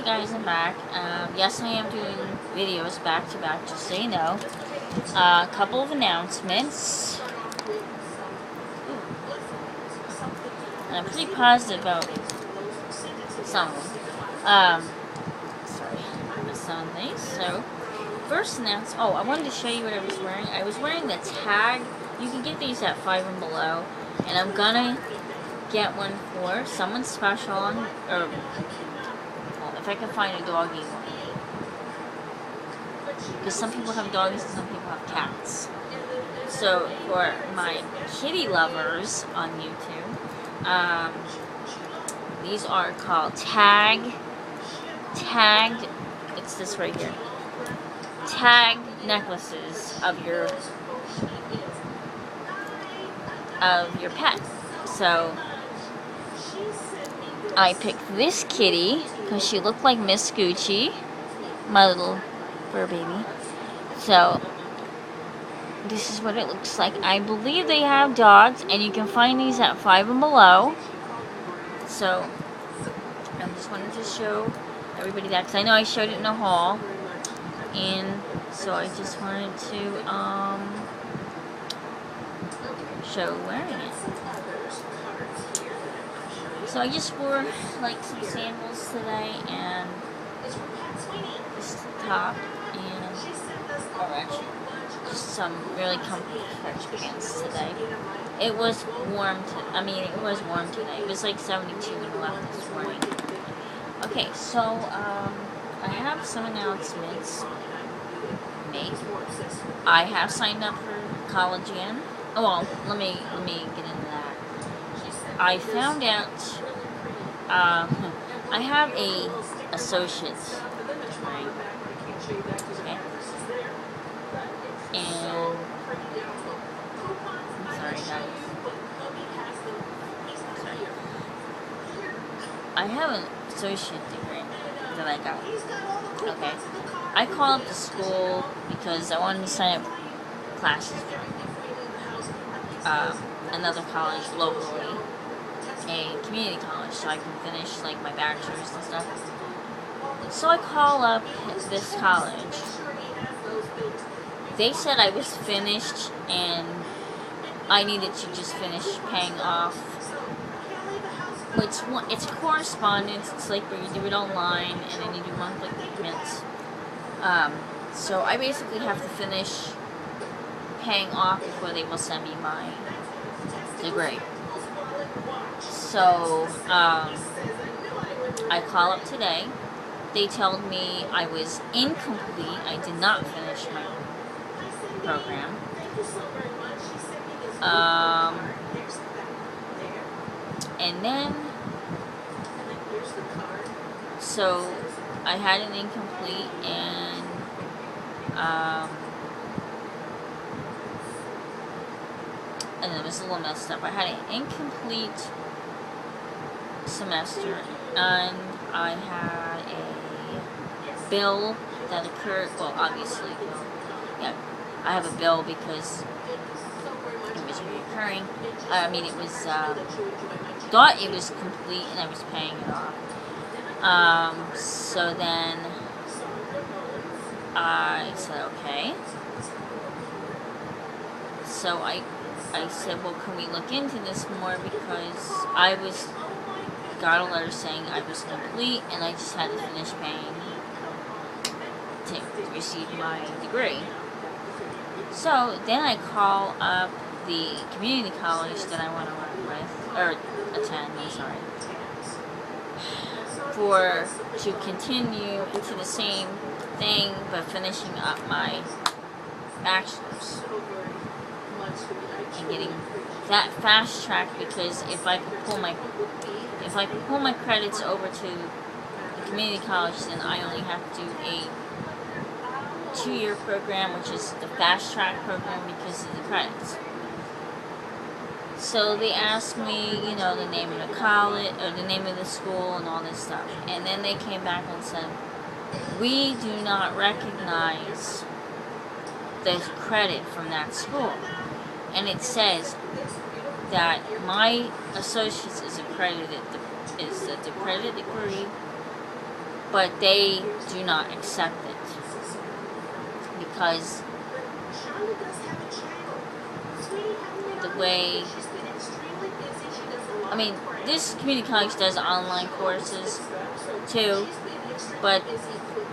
guys, I'm back. Yes, I am doing videos back to back, just so you know. A couple of announcements. And I'm pretty positive about some of them. Sorry, some things. So, first announcement. Oh, I wanted to show you what I was wearing. I was wearing the tag. You can get these at Five and Below, and I'm gonna get one for someone special on, or well, if I can find a doggy one. Because some people have dogs and some people have cats. So for my kitty lovers on YouTube, these are called tagged. It's this right here. Tag necklaces of your pet. So I picked this kitty because she looked like Miss Gucci, my little fur baby. So this is what it looks like. I believe they have dogs, and you can find these at Five and Below. So I just wanted to show everybody that, because I know I showed it in a haul, and so I just wanted to show wearing it. So I just wore like some sandals today and this top, and or actually just some really comfy stretch pants today. It was warm. It was warm today. It was like 72 when I left this morning. Okay, so I have some announcements made. I have signed up for college again. Oh, well, let me get into that. I found out I have a associate's degree. Okay. And I'm sorry guys. Sorry. I have an associate degree that I got. Okay. I called up the school because I wanted to sign up for classes for another college locally, a community college, so I can finish like my bachelor's and stuff. So I call up this college. They said I was finished and I needed to just finish paying off. It's correspondence. It's like where you do it online and then you do monthly payments. So I basically have to finish paying off before they will send me my degree. So I call up today. They told me I was incomplete. I did not finish my program. And then, so I had an incomplete, and it was a little messed up. I had an incomplete semester, and I had a bill that occurred. Well, obviously, yeah, I have a bill because it was reoccurring. It was thought it was complete, and I was paying it off. So then I said okay. So I said, well, can we look into this more, because I got a letter saying I was complete and I just had to finish paying to receive my degree. So then I call up the community college that I want to work with, or attend, I'm sorry, to continue into the same thing but finishing up my bachelor's and getting that fast track, because if I could pull my credits over to the community college, then I only have to do a 2-year program, which is the fast track program, because of the credits. So they asked me, the name of the college, or the name of the school, and all this stuff. And then they came back and said, we do not recognize the credit from that school. And it says that my associate's is accredited, is the accredited degree but they do not accept it because the way, I mean, this community college does online courses too, but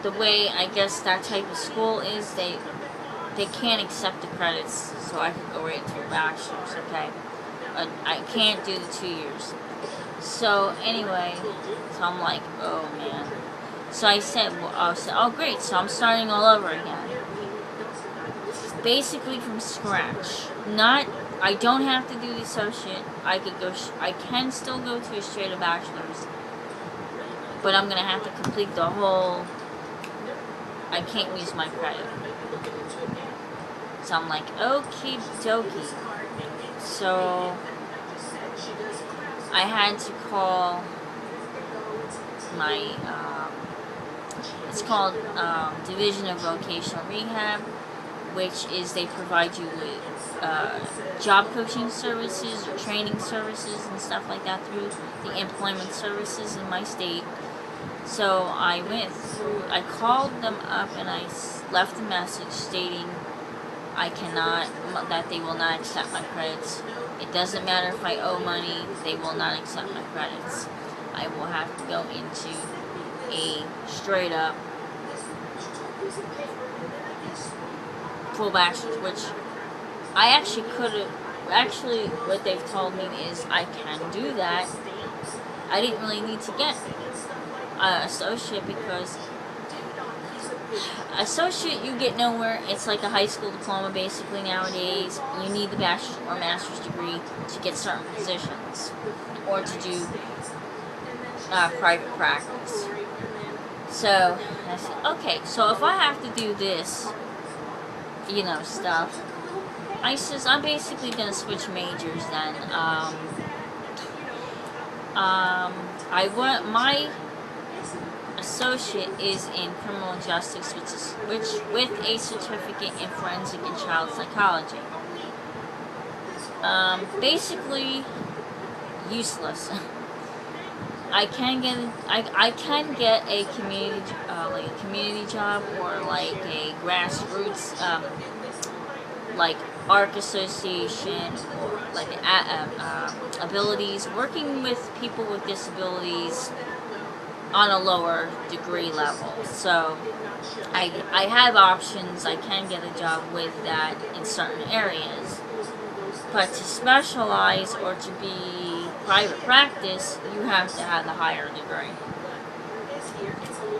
the way I guess that type of school is, they can't accept the credits, so I could go right into a bachelor's, okay? I can't do the 2 years. So anyway, so I'm like, oh man. So I said, oh great, so I'm starting all over again. Basically from scratch. I don't have to do the associate. I can still go to a straight bachelor's, but I'm gonna have to complete the whole. I can't use my credit. So I'm like, okie dokie. So I had to call my, it's called Division of Vocational Rehab, which is they provide you with job coaching services or training services and stuff like that through the employment services in my state. So I went through, I called them up and I left a message stating that they will not accept my credits. It doesn't matter if I owe money, they will not accept my credits. I will have to go into a straight up full bachelor's, which I actually could have, what they've told me is I can do that. I didn't really need to get associate because associate you get nowhere. It's like a high school diploma basically nowadays. You need the bachelor's or master's degree to get certain positions or to do private practice. So I said, okay, so if I have to do this, stuff, I says I'm basically gonna switch majors then. I want my associate is in criminal justice, which with a certificate in forensic and child psychology. Basically useless. I can get a community job or like a grassroots like ARC association or like abilities, working with people with disabilities on a lower degree level. So I have options. I can get a job with that in certain areas. But to specialize or to be private practice, you have to have the higher degree.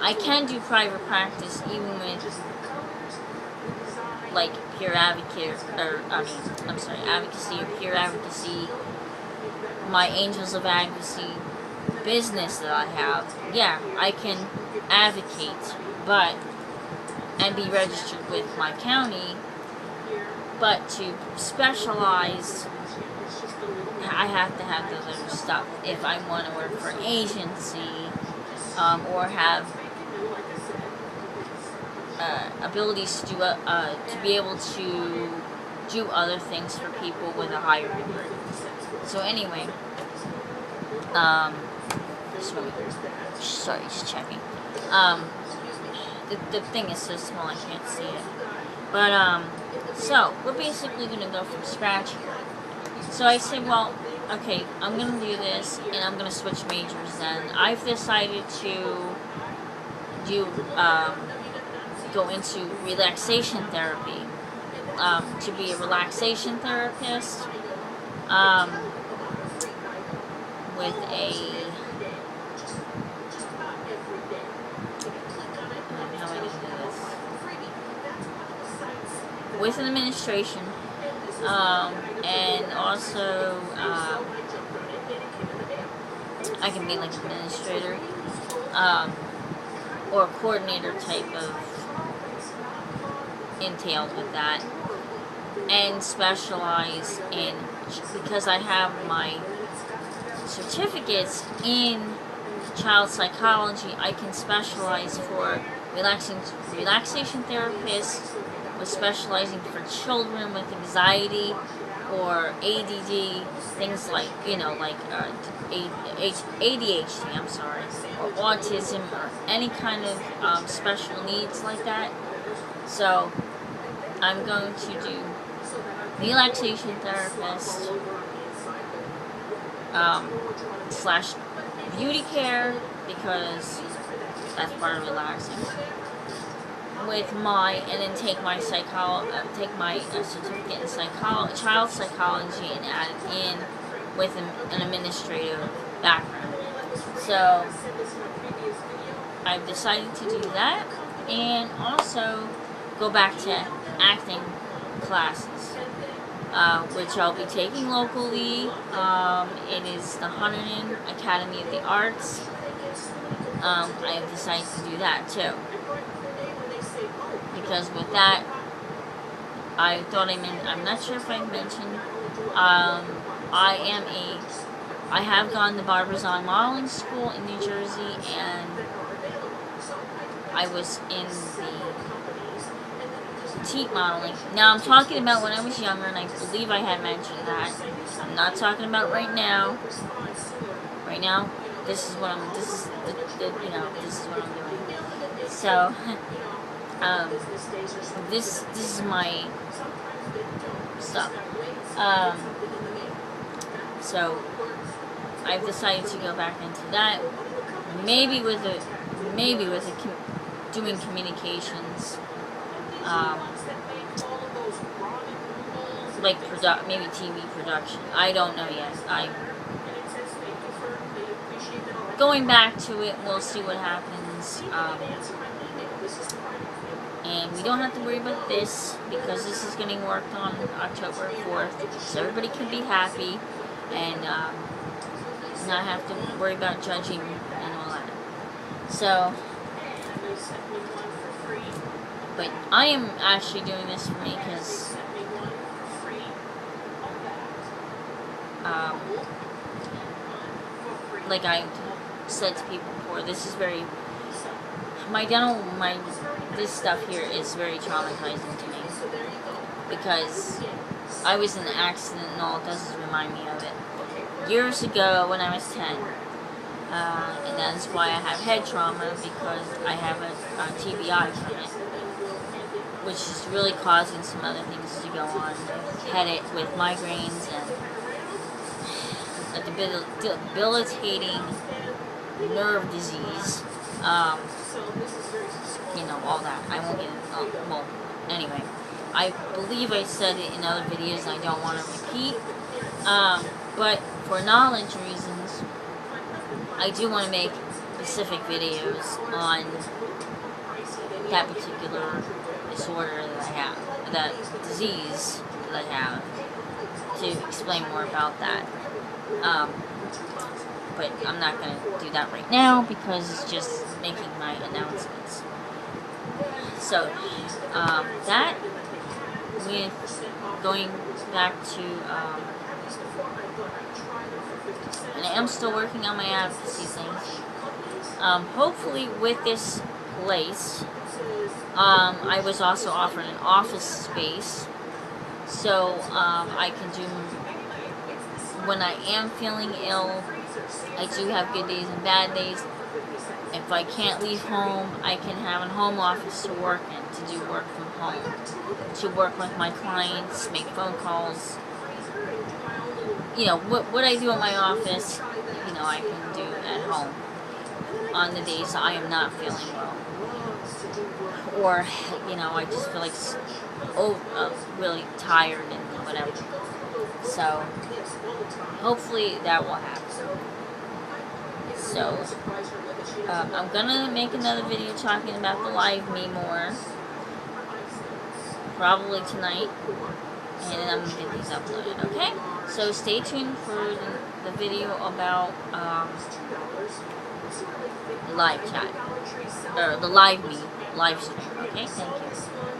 I can do private practice even with like peer advocate, advocacy or peer advocacy, my Angels of Advocacy business that I have. Yeah, I can advocate, and be registered with my county, but to specialize, I have to have the other stuff if I want to work for an agency, or have abilities to do to be able to do other things for people with a higher degree. So anyway, just checking. The thing is so small I can't see it. But so we're basically gonna go from scratch here. So I said, well, okay, I'm gonna do this and I'm gonna switch majors then. I've decided to do go into relaxation therapy, to be a relaxation therapist, with with an administration, and also I can be like an administrator, or a coordinator type of entailed with that, and specialize in, because I have my certificates in child psychology, I can specialize for relaxation therapists, with specializing for children with anxiety or ADD, things like, ADHD, or autism or any kind of special needs like that. So I'm going to do relaxation therapist slash beauty care, because that's part of relaxing. With and then take my certificate in child psychology and add it in with an administrative background. So I've decided to do that, and also go back to acting classes, which I'll be taking locally. It is the Hunterdon Academy of the Arts. I have decided to do that too, because with that, I thought I'm not sure if I mentioned, I have gone to Barbizon Modeling School in New Jersey, and I was in the petite modeling. Now I'm talking about when I was younger, and I believe I had mentioned that. I'm not talking about right now. Right now, this is what I'm doing. So, this is my stuff. So I've decided to go back into that. Maybe with doing communications, like maybe TV production. I don't know yet. I'm going back to it. We'll see what happens. And we don't have to worry about this, because this is getting worked on October 4th, so everybody can be happy and not have to worry about judging and all that. So, but I am actually doing this for me, because like I said to people before, this is very, this stuff here is very traumatizing to me, because I was in an accident, and all it does is remind me of it. Years ago, when I was 10, and that's why I have head trauma, because I have a TBI from it, which is really causing some other things to go on. Headache with migraines and a debilitating nerve disease. All that. I won't get into well, anyway. I believe I said it in other videos, and I don't want to repeat. But for knowledge reasons, I do want to make specific videos on that particular disorder that I have, that disease that I have, to explain more about that. But I'm not going to do that right now, because it's just making my announcements. So, that, with going back to, and I am still working on my advocacy things. Hopefully with this place, I was also offered an office space, so I can do, when I am feeling ill, I do have good days and bad days. If I can't leave home, I can have a home office to work in, to do work from home, to work with my clients, make phone calls. What I do at my office, I can do at home on the days I am not feeling well. Or, I just feel like really tired and whatever. So, hopefully that will happen. So, I'm gonna make another video talking about the Live Me more, probably tonight, and then I'm gonna get these uploaded, okay? So stay tuned for the video about the live chat, or the Live Me live stream, okay? Thank you.